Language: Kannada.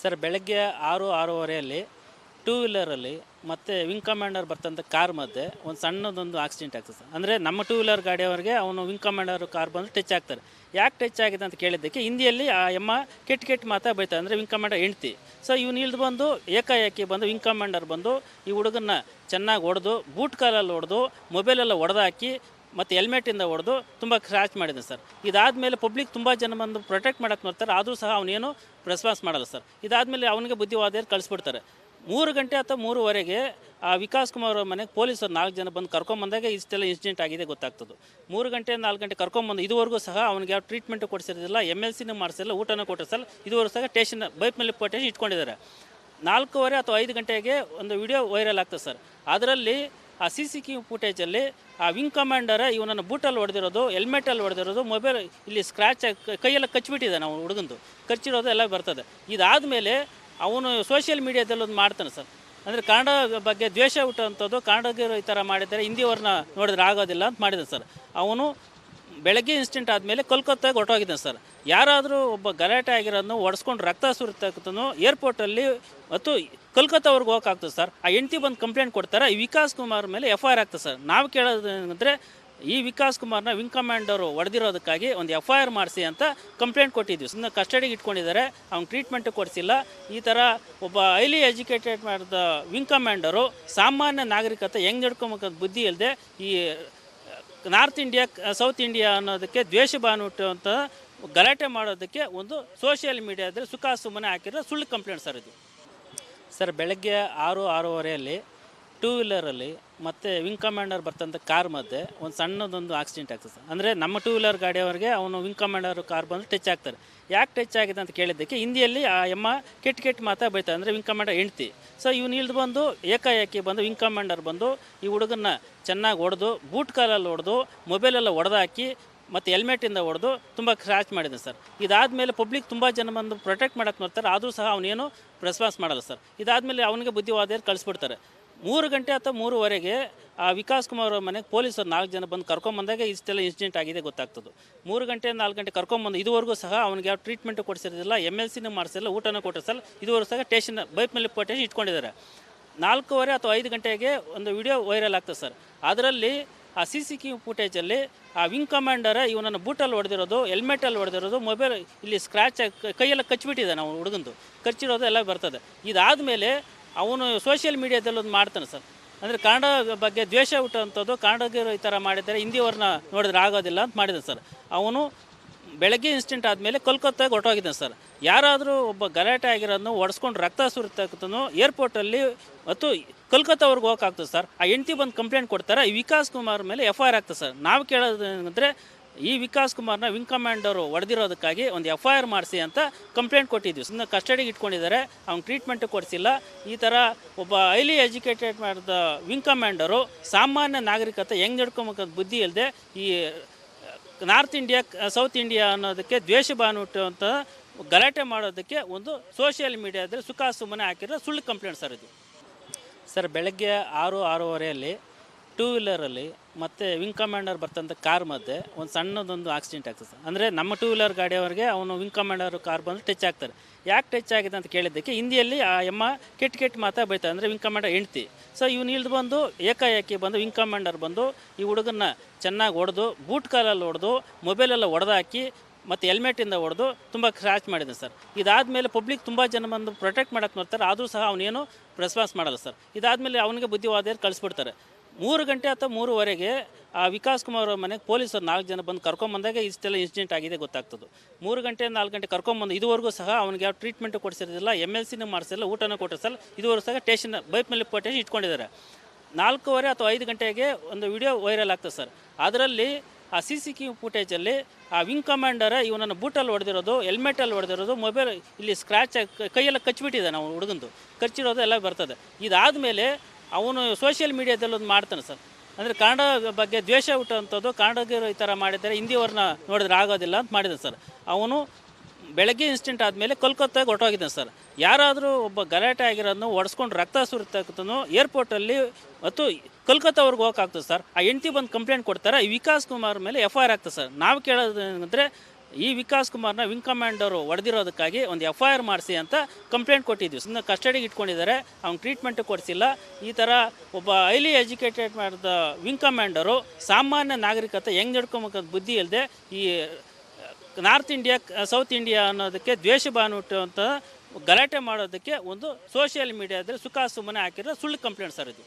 ಸರ್ ಬೆಳಗ್ಗೆ 6-6:30 ಟೂ ವೀಲರಲ್ಲಿ ಮತ್ತು ವಿಂಗ್ ಕಮಾಂಡರ್ ಬರ್ತಂಥ ಕಾರ್ ಮಧ್ಯೆ ಒಂದು ಸಣ್ಣದೊಂದು ಆಕ್ಸಿಡೆಂಟ್ ಆಗ್ತದೆ ಸರ್. ಅಂದರೆ ನಮ್ಮ ಟೂ ವೀಲರ್ ಗಾಡಿಯವರಿಗೆ ಅವನು ವಿಂಗ್ ಕಮಾಂಡರ್ ಕಾರ್ ಬಂದು ಟಚ್ ಆಗ್ತಾರೆ. ಯಾಕೆ ಟಚ್ ಆಗಿದೆ ಅಂತ ಕೇಳಿದ್ದಕ್ಕೆ ಹಿಂದಿಯಲ್ಲಿ ಆ ಎಮ್ಮ ಕೆಟ್ಟ ಮಾತಾ ಬೈತಾರೆ. ಅಂದರೆ ವಿಂಗ್ ಕಮಾಂಡರ್ ಹೆಂಡ್ತಿ. ಸೊ ಇವನು ಇಳಿದು ಬಂದು ಏಕಾಏಕಿ ಬಂದು ವಿಂಗ್ ಕಮಾಂಡರ್ ಬಂದು ಈ ಹುಡುಗನ್ನ ಚೆನ್ನಾಗಿ ಹೊಡೆದು ಬೂಟ್ ಕಾಲಲ್ಲಿ ಹೊಡೆದು ಮೊಬೈಲೆಲ್ಲ ಹೊಡೆದಾಕಿ ಮತ್ತು ಹೆಲ್ಮೆಟಿಂದ ಹೊಡೆದು ತುಂಬ ಕ್ರ್ಯಾಚ್ ಮಾಡಿದೆ ಸರ್. ಇದಾದಮೇಲೆ ಪಬ್ಲಿಕ್ ತುಂಬ ಜನ ಬಂದು ಪ್ರೊಟೆಕ್ಟ್ ಮಾಡೋಕ್ಕೆ ನೋಡ್ತಾರೆ, ಆದರೂ ಸಹ ಅವನೇನು ರೆಸ್ಪಾನ್ಸ್ ಮಾಡಲ್ಲ ಸರ್. ಇದಾದಮೇಲೆ ಅವನಿಗೆ ಬುದ್ಧಿವಾದಿಯರು ಕಳಿಸ್ಬಿಡ್ತಾರೆ. 3 ಗಂಟೆ ಅಥವಾ 3:15 ಆ ವಿಕಾಸ್ ಕುಮಾರ್ ಅವ್ರ ಮನೆಗೆ ಪೊಲೀಸರು 4 ಜನ ಬಂದು ಕರ್ಕೊಂಬಂದಾಗ ಇಷ್ಟೆಲ್ಲ ಇನ್ಸಿಡೆಂಟ್ ಆಗಿದೆ ಗೊತ್ತಾಗ್ತದೆ. 3 ಗಂಟೆ 4 ಗಂಟೆ ಕರ್ಕೊಂಬಂದು ಇದುವರೆಗೂ ಸಹ ಅವ್ನಿಗೆ ಯಾವ ಟ್ರೀಟ್ಮೆಂಟು ಕೊಡಿಸಿರೋದಿಲ್ಲ, MLCನೂ ಮಾಡಿಸಿಲ್ಲ, ಊಟನೂ ಕೊಟ್ಟಿಸಲ್ಲ. ಇದುವರೆಗೂ ಸಹ ಸ್ಟೇಷನ್ ಬೈಪ್ನಲ್ಲಿ ಸ್ಟೇಷನ್ ಇಟ್ಕೊಂಡಿದ್ದಾರೆ. 4:15 ಅಥವಾ 5 ಗಂಟೆಗೆ ಒಂದು ವಿಡಿಯೋ ವೈರಲ್ ಆಗ್ತದೆ ಸರ್. ಅದರಲ್ಲಿ ಆ CCTV ಫುಟೇಜಲ್ಲಿ ಆ ವಿಂಗ್ ಕಮಾಂಡರ್ ಇವನನ್ನು ಬೂಟಲ್ಲಿ ಹೊಡೆದಿರೋದು, ಹೆಲ್ಮೆಟಲ್ಲಿ ಹೊಡೆದಿರೋದು, ಮೊಬೈಲ್ ಇಲ್ಲಿ ಸ್ಕ್ರ್ಯಾಚ್ ಕೈಯೆಲ್ಲ ಕಚ್ಚಿಬಿಟ್ಟಿದ್ದಾನೆ ಅವನು ಹುಡುಗಂದು, ಕಚ್ಚಿರೋದು ಎಲ್ಲ ಬರ್ತದೆ. ಇದಾದಮೇಲೆ ಅವನು ಸೋಷಿಯಲ್ ಮೀಡಿಯಾದಲ್ಲಿ ಒಂದು ಮಾಡ್ತಾನೆ ಸರ್. ಅಂದರೆ ಕನ್ನಡ ಬಗ್ಗೆ ದ್ವೇಷ ಹುಟ್ಟುವಂಥದ್ದು, ಕನ್ನಡಿಗರು ಈ ಥರ ಮಾಡಿದ್ದಾರೆ, ಹಿಂದಿಯವ್ರನ್ನ ನೋಡಿದ್ರೆ ಆಗೋದಿಲ್ಲ ಅಂತ ಮಾಡಿದ್ದಾನೆ ಸರ್. ಅವನು ಬೆಳಗ್ಗೆ ಇನ್ಸಿಡೆಂಟ್ ಆದಮೇಲೆ ಕೋಲ್ಕತ್ತಾಗೆ ಹೊರಟೋಗಿದ್ದಾನೆ ಸರ್. ಯಾರಾದರೂ ಒಬ್ಬ ಗಲಾಟೆ ಆಗಿರೋದನ್ನು ಒಡಿಸ್ಕೊಂಡು ರಕ್ತ ಸುರಿತಕ್ಕಂಥದ್ದು ಏರ್ಪೋರ್ಟಲ್ಲಿ ಮತ್ತು ಕೋಲ್ಕತ್ತಾವ್ರಿಗೆ ಹೋಗೋಕ್ಕಾಗ್ತದೆ ಸರ್. ಆ ಹೆಂಡ್ತಿ ಬಂದು ಕಂಪ್ಲೇಂಟ್ ಕೊಡ್ತಾರೆ. ಈ ವಿಕಾಸ್ ಕುಮಾರ್ ಮೇಲೆ FIR ಆಗ್ತದೆ ಸರ್. ನಾವು ಕೇಳೋದು ಏನಂದರೆ ಈ ವಿಕಾಸ್ ಕುಮಾರ್ನ ವಿಂಗ್ ಕಮಾಂಡರು ಹೊಡೆದಿರೋದಕ್ಕಾಗಿ ಒಂದು FIR ಮಾಡಿಸಿ ಅಂತ ಕಂಪ್ಲೇಂಟ್ ಕೊಟ್ಟಿದ್ವಿ. ಸುಮ್ಮನೆ ಕಸ್ಟಡಿಗೆ ಇಟ್ಕೊಂಡಿದ್ದಾರೆ, ಅವ್ನು ಟ್ರೀಟ್ಮೆಂಟು ಕೊಡಿಸಿಲ್ಲ. ಈ ಥರ ಒಬ್ಬ ಹೈಲಿ ಎಜುಕೇಟೆಡ್ ಮಾಡಿದ ವಿಂಗ್ ಕಮಾಂಡರು ಸಾಮಾನ್ಯ ನಾಗರಿಕತೆ ಹೆಂಗೆ ನಡ್ಕೊಬೇಕಂತ ಬುದ್ಧಿ ಇಲ್ಲದೆ ಈ ನಾರ್ತ್ ಇಂಡಿಯಾ ಸೌತ್ ಇಂಡಿಯಾ ಅನ್ನೋದಕ್ಕೆ ದ್ವೇಷ ಭಾವನೆ ಹುಟ್ಟುವಂಥ ಗಲಾಟೆ ಮಾಡೋದಕ್ಕೆ ಒಂದು ಸೋಷಿಯಲ್ ಮೀಡಿಯಾದಲ್ಲಿ ಸುಮ್ಮನೆ ಹಾಕಿರೋ ಸುಳ್ಳು ಕಂಪ್ಲೇಂಟ್ ಸರ್ ಇದು. ಸರ್ ಬೆಳಗ್ಗೆ 6-6:30 ಟೂ ವೀಲರಲ್ಲಿ ಮತ್ತು ವಿಂಗ್ ಕಮಾಂಡರ್ ಬರ್ತಂಥ ಕಾರ್ ಮಧ್ಯೆ ಒಂದು ಸಣ್ಣದೊಂದು ಆಕ್ಸಿಡೆಂಟ್ ಆಗ್ತದೆ ಸರ್. ಅಂದರೆ ನಮ್ಮ ಟೂ ವೀಲರ್ ಗಾಡಿಯವರಿಗೆ ಅವನು ವಿಂಗ್ ಕಮಾಂಡರ್ ಕಾರ್ ಬಂದು ಟಚ್ ಆಗ್ತಾರೆ. ಯಾಕೆ ಟಚ್ ಆಗಿದೆ ಅಂತ ಕೇಳಿದ್ದಕ್ಕೆ ಹಿಂದಿಯಲ್ಲಿ ಆ ಎಮ್ಮ ಕೆಟ್ಟ ಮಾತಾ ಬೈತಾರೆ. ಅಂದರೆ ವಿಂಗ್ ಕಮಾಂಡರ್ ಹೆಂಡ್ತಿ. ಸೊ ಇವನು ಇಳಿದು ಬಂದು ಏಕಾಏಕಿ ಬಂದು ವಿಂಗ್ ಕಮಾಂಡರ್ ಬಂದು ಈ ಹುಡುಗನ್ನ ಚೆನ್ನಾಗಿ ಹೊಡೆದು ಬೂಟ್ ಕಾಲಲ್ಲಿ ಹೊಡೆದು ಮೊಬೈಲೆಲ್ಲ ಹೊಡೆದಾಕಿ ಮತ್ತು ಹೆಲ್ಮೆಟಿಂದ ಹೊಡೆದು ತುಂಬ ಕ್ರ್ಯಾಚ್ ಮಾಡಿದೆ ಸರ್. ಇದಾದಮೇಲೆ ಪಬ್ಲಿಕ್ ತುಂಬ ಜನ ಬಂದು ಪ್ರೊಟೆಕ್ಟ್ ಮಾಡೋಕ್ಕೆ ನೋಡ್ತಾರೆ, ಆದರೂ ಸಹ ಅವನೇನು ರೆಸ್ಪಾನ್ಸ್ ಮಾಡಲ್ಲ ಸರ್. ಇದಾದಮೇಲೆ ಅವನಿಗೆ ಬುದ್ಧಿವಾದಿಯರು ಕಳಿಸ್ಬಿಡ್ತಾರೆ. 3 ಗಂಟೆ ಅಥವಾ 3:15 ಆ ವಿಕಾಸ್ ಕುಮಾರ್ ಅವ್ರ ಮನೆಗೆ ಪೊಲೀಸರು 4 ಜನ ಬಂದು ಕರ್ಕೊಂಬಂದಾಗ ಇಷ್ಟೆಲ್ಲ ಇನ್ಸಿಡೆಂಟ್ ಆಗಿದೆ ಗೊತ್ತಾಗ್ತದೆ. 3 ಗಂಟೆ 4 ಗಂಟೆ ಕರ್ಕೊಂಬಂದು ಇದುವರೆಗೂ ಸಹ ಅವನಿಗೆ ಯಾವ ಟ್ರೀಟ್ಮೆಂಟು ಕೊಡಿಸಿರೋದಿಲ್ಲ, MLCನೂ ಮಾಡಿಸಿಲ್ಲ, ಊಟನೂ ಕೊಟ್ಟಿಸಲ್ಲ. ಇದುವರೆಗೂ ಸಹ ಸ್ಟೇಷನ್ ಬೈಪ್ನಲ್ಲಿ ಸ್ಟೇಷನ್ ಇಟ್ಕೊಂಡಿದ್ದಾರೆ. 4:15 ಅಥವಾ 5 ಗಂಟೆಗೆ ಒಂದು ವಿಡಿಯೋ ವೈರಲ್ ಆಗ್ತದೆ ಸರ್. ಅದರಲ್ಲಿ ಆ CCTV ಫುಟೇಜಲ್ಲಿ ಆ ವಿಂಗ್ ಕಮಾಂಡರ್ ಇವನನ್ನು ಬೂಟಲ್ಲಿ ಹೊಡೆದಿರೋದು, ಹೆಲ್ಮೆಟಲ್ಲಿ ಹೊಡೆದಿರೋದು, ಮೊಬೈಲ್ ಇಲ್ಲಿ ಸ್ಕ್ರ್ಯಾಚ್ ಕೈಯೆಲ್ಲ ಕಚ್ಚಿಬಿಟ್ಟಿದ್ದಾನೆ ಅವನು ಹುಡುಗಂದು, ಕಚ್ಚಿರೋದು ಎಲ್ಲ ಬರ್ತದೆ. ಇದಾದಮೇಲೆ ಅವನು ಸೋಷಿಯಲ್ ಮೀಡಿಯಾದಲ್ಲಿ ಒಂದು ಮಾಡ್ತಾನೆ ಸರ್. ಅಂದರೆ ಕನ್ನಡ ಬಗ್ಗೆ ದ್ವೇಷ ಹುಟ್ಟುವಂಥದ್ದು, ಕನ್ನಡಿಗರು ಈ ಥರ ಮಾಡಿದ್ದಾರೆ, ಹಿಂದಿಯವ್ರನ್ನ ನೋಡಿದ್ರೆ ಆಗೋದಿಲ್ಲ ಅಂತ ಮಾಡಿದ್ದಾನೆ ಸರ್. ಅವನು ಬೆಳಗ್ಗೆ ಇನ್ಸಿಡೆಂಟ್ ಆದಮೇಲೆ ಕೋಲ್ಕತ್ತಾಗೆ ಹೊರಟೋಗಿದ್ದಾನೆ ಸರ್. ಯಾರಾದರೂ ಒಬ್ಬ ಗಲಾಟೆ ಆಗಿರೋದನ್ನು ಒಡಿಸ್ಕೊಂಡು ರಕ್ತ ಸುರಿತಕ್ಕಂಥದ್ದು ಏರ್ಪೋರ್ಟಲ್ಲಿ ಮತ್ತು ಕೋಲ್ಕತ್ತಾವ್ರಿಗೆ ಹೋಗೋಕ್ಕಾಗ್ತದೆ ಸರ್. ಆ ಹೆಂಡ್ತಿ ಬಂದು ಕಂಪ್ಲೇಂಟ್ ಕೊಡ್ತಾರೆ. ಈ ವಿಕಾಸ್ ಕುಮಾರ್ ಮೇಲೆ FIR ಆಗ್ತದೆ ಸರ್. ನಾವು ಕೇಳೋದು ಏನಂದರೆ ಈ ವಿಕಾಸ್ ಕುಮಾರ್ನ ವಿಂಗ್ ಕಮಾಂಡರು ಹೊಡೆದಿರೋದಕ್ಕಾಗಿ ಒಂದು FIR ಮಾಡಿಸಿ ಅಂತ ಕಂಪ್ಲೇಂಟ್ ಕೊಟ್ಟಿದ್ವಿ. ಸುಮ್ಮನೆ ಕಸ್ಟಡಿಗೆ ಇಟ್ಕೊಂಡಿದ್ದಾರೆ, ಅವ್ನು ಟ್ರೀಟ್ಮೆಂಟು ಕೊಡಿಸಿಲ್ಲ. ಈ ಥರ ಒಬ್ಬ ಹೈಲಿ ಎಜುಕೇಟೆಡ್ ಮಾಡಿದ ವಿಂಗ್ ಕಮಾಂಡರು ಸಾಮಾನ್ಯ ನಾಗರಿಕತೆ ಹೆಂಗೆ ನಡ್ಕೊಬೇಕಂತ ಬುದ್ಧಿ ಇಲ್ಲದೆ ಈ ನಾರ್ತ್ ಇಂಡಿಯಾ ಸೌತ್ ಇಂಡಿಯಾ ಅನ್ನೋದಕ್ಕೆ ದ್ವೇಷ ಭಾವನೆ ಹುಟ್ಟುವಂಥ ಗಲಾಟೆ ಮಾಡೋದಕ್ಕೆ ಒಂದು ಸೋಷಿಯಲ್ ಮೀಡಿಯಾದಲ್ಲಿ ಸುಮ್ಮನೆ ಹಾಕಿರೋ ಸುಳ್ಳು ಕಂಪ್ಲೇಂಟ್ ಸರ್ ಇದು. ಸರ್ ಬೆಳಗ್ಗೆ 6-6:30 ಟೂ ವೀಲರಲ್ಲಿ ಮತ್ತು ವಿಂಗ್ ಕಮಾಂಡರ್ ಬರ್ತಂಥ ಕಾರ್ ಮಧ್ಯೆ ಒಂದು ಸಣ್ಣದೊಂದು ಆಕ್ಸಿಡೆಂಟ್ ಆಗ್ತದೆ ಸರ್. ಅಂದರೆ ನಮ್ಮ ಟೂ ವೀಲರ್ ಗಾಡಿಯವರಿಗೆ ಅವನು ವಿಂಗ್ ಕಮಾಂಡರ್ ಕಾರ್ ಬಂದು ಟಚ್ ಆಗ್ತಾರೆ. ಯಾಕೆ ಟಚ್ ಆಗಿದೆ ಅಂತ ಕೇಳಿದ್ದಕ್ಕೆ ಹಿಂದಿಯಲ್ಲಿ ಆ ಎಮ್ಮ ಕೆಟ್ಟ ಮಾತಾ ಬೈತಾರೆ. ಅಂದರೆ ವಿಂಗ್ ಕಮಾಂಡರ್ ಹೆಂಡ್ತಿ. ಸೊ ಇವನು ಇಳಿದು ಬಂದು ಏಕಾಏಕಿ ಬಂದು ವಿಂಗ್ ಕಮಾಂಡರ್ ಬಂದು ಈ ಹುಡುಗನ್ನ ಚೆನ್ನಾಗಿ ಹೊಡೆದು ಬೂಟ್ ಕಾಲಲ್ಲಿ ಹೊಡೆದು ಮೊಬೈಲೆಲ್ಲ ಹೊಡೆದಾಕಿ ಮತ್ತು ಹೆಲ್ಮೆಟಿಂದ ಹೊಡೆದು ತುಂಬ ಕ್ರ್ಯಾಚ್ ಮಾಡಿದೆ ಸರ್. ಇದಾದಮೇಲೆ ಪಬ್ಲಿಕ್ ತುಂಬ ಜನ ಬಂದು ಪ್ರೊಟೆಕ್ಟ್ ಮಾಡೋಕ್ಕೆ ನೋಡ್ತಾರೆ, ಆದರೂ ಸಹ ಅವನೇನು ರೆಸ್ಪಾನ್ಸ್ ಮಾಡಲ್ಲ ಸರ್. ಇದಾದಮೇಲೆ ಅವನಿಗೆ ಬುದ್ಧಿವಾದಿಯರು ಕಳಿಸ್ಬಿಡ್ತಾರೆ. 3 ಗಂಟೆ ಅಥವಾ 3:15 ಆ ವಿಕಾಸ್ ಕುಮಾರ್ ಅವ್ರ ಮನೆಗೆ ಪೊಲೀಸರು 4 ಜನ ಬಂದು ಕರ್ಕೊಂಬಂದಾಗ ಇಷ್ಟೆಲ್ಲ ಇನ್ಸಿಡೆಂಟ್ ಆಗಿದೆ ಗೊತ್ತಾಗ್ತದೆ. 3 ಗಂಟೆ 4 ಗಂಟೆ ಕರ್ಕೊಂಬಂದು ಇದುವರೆಗೂ ಸಹ ಅವನಿಗೆ ಯಾವ ಟ್ರೀಟ್ಮೆಂಟು ಕೊಡಿಸಿರೋದಿಲ್ಲ, MLCನೂ ಮಾಡಿಸಿಲ್ಲ, ಊಟನೂ ಕೊಟ್ಟಿಸಲ್ಲ. ಇದುವರೆಗೂ ಸಹ ಸ್ಟೇಷನ್ ಬೈಪ್ನಲ್ಲಿ ಸ್ಟೇಷನ್ ಇಟ್ಕೊಂಡಿದ್ದಾರೆ. 4:15 ಅಥವಾ 5 ಗಂಟೆಗೆ ಒಂದು ವಿಡಿಯೋ ವೈರಲ್ ಆಗ್ತದೆ ಸರ್. ಅದರಲ್ಲಿ ಆ CCTV ಫುಟೇಜಲ್ಲಿ ಆ ವಿಂಗ್ ಕಮಾಂಡರ್ ಇವನನ್ನು ಬೂಟಲ್ಲಿ ಹೊಡೆದಿರೋದು, ಹೆಲ್ಮೆಟಲ್ಲಿ ಹೊಡೆದಿರೋದು, ಮೊಬೈಲ್ ಇಲ್ಲಿ ಸ್ಕ್ರ್ಯಾಚ್ ಕೈಯೆಲ್ಲ ಕಚ್ಚಿಬಿಟ್ಟಿದ್ದಾನೆ ಅವನು ಹುಡುಗಂದು, ಕಚ್ಚಿರೋದು ಎಲ್ಲ ಬರ್ತದೆ. ಇದಾದಮೇಲೆ ಅವನು ಸೋಷಿಯಲ್ ಮೀಡಿಯಾದಲ್ಲಿ ಒಂದು ಮಾಡ್ತಾನೆ ಸರ್. ಅಂದರೆ ಕನ್ನಡ ಬಗ್ಗೆ ದ್ವೇಷ ಹುಟ್ಟುವಂಥದ್ದು, ಕನ್ನಡಿಗರು ಈ ಥರ ಮಾಡಿದ್ದಾರೆ, ಹಿಂದಿಯವ್ರನ್ನ ನೋಡಿದ್ರೆ ಆಗೋದಿಲ್ಲ ಅಂತ ಮಾಡಿದ್ದಾನೆ ಸರ್. ಅವನು ಬೆಳಗ್ಗೆ ಇನ್ಸಿಡೆಂಟ್ ಆದಮೇಲೆ ಕೋಲ್ಕತ್ತಾಗೆ ಹೊರಟೋಗಿದ್ದಾನೆ ಸರ್. ಯಾರಾದರೂ ಒಬ್ಬ ಗಲಾಟೆ ಆಗಿರೋದನ್ನು ಒಡಿಸ್ಕೊಂಡು ರಕ್ತ ಸುರಿತಕ್ಕಂಥದ್ದು ಏರ್ಪೋರ್ಟಲ್ಲಿ ಮತ್ತು ಕೋಲ್ಕತ್ತಾವ್ರಿಗೆ ಹೋಗೋಕ್ಕಾಗ್ತದೆ ಸರ್. ಆ ಹೆಂಡ್ತಿ ಬಂದು ಕಂಪ್ಲೇಂಟ್ ಕೊಡ್ತಾರೆ. ಈ ವಿಕಾಸ್ ಕುಮಾರ್ ಮೇಲೆ FIR ಆಗ್ತದೆ ಸರ್. ನಾವು ಕೇಳೋದು ಏನಂದರೆ ಈ ವಿಕಾಸ್ ಕುಮಾರ್ನ ವಿಂಗ್ ಕಮಾಂಡರು ಹೊಡೆದಿರೋದಕ್ಕಾಗಿ ಒಂದು FIR ಮಾಡಿಸಿ ಅಂತ ಕಂಪ್ಲೇಂಟ್ ಕೊಟ್ಟಿದ್ವಿ. ಸುಮ್ಮನೆ ಕಸ್ಟಡಿಗೆ ಇಟ್ಕೊಂಡಿದ್ದಾರೆ, ಅವ್ನು ಟ್ರೀಟ್ಮೆಂಟ್ ಕೊಡಿಸಿಲ್ಲ. ಈ ಥರ ಒಬ್ಬ ಹೈಲಿ ಎಜುಕೇಟೆಡ್ ಮಾಡಿದ ವಿಂಗ್ ಕಮಾಂಡರು ಸಾಮಾನ್ಯ ನಾಗರಿಕತೆ ಹೆಂಗೆ ನಡ್ಕೊಬೇಕಂತ ಬುದ್ಧಿ ಇಲ್ಲದೆ ಈ ನಾರ್ತ್ ಇಂಡಿಯಾ ಸೌತ್ ಇಂಡಿಯಾ ಅನ್ನೋದಕ್ಕೆ ದ್ವೇಷ ಬಾನುಟ್ಟುವಂಥ ಗಲಾಟೆ ಮಾಡೋದಕ್ಕೆ ಒಂದು ಸೋಷಿಯಲ್ ಮೀಡಿಯಾದಲ್ಲಿ ಸುಖ ಸುಮ್ಮನೆ ಹಾಕಿರೋ ಸುಳ್ಳು ಕಂಪ್ಲೇಂಟ್ ಸರ್ ಇದು.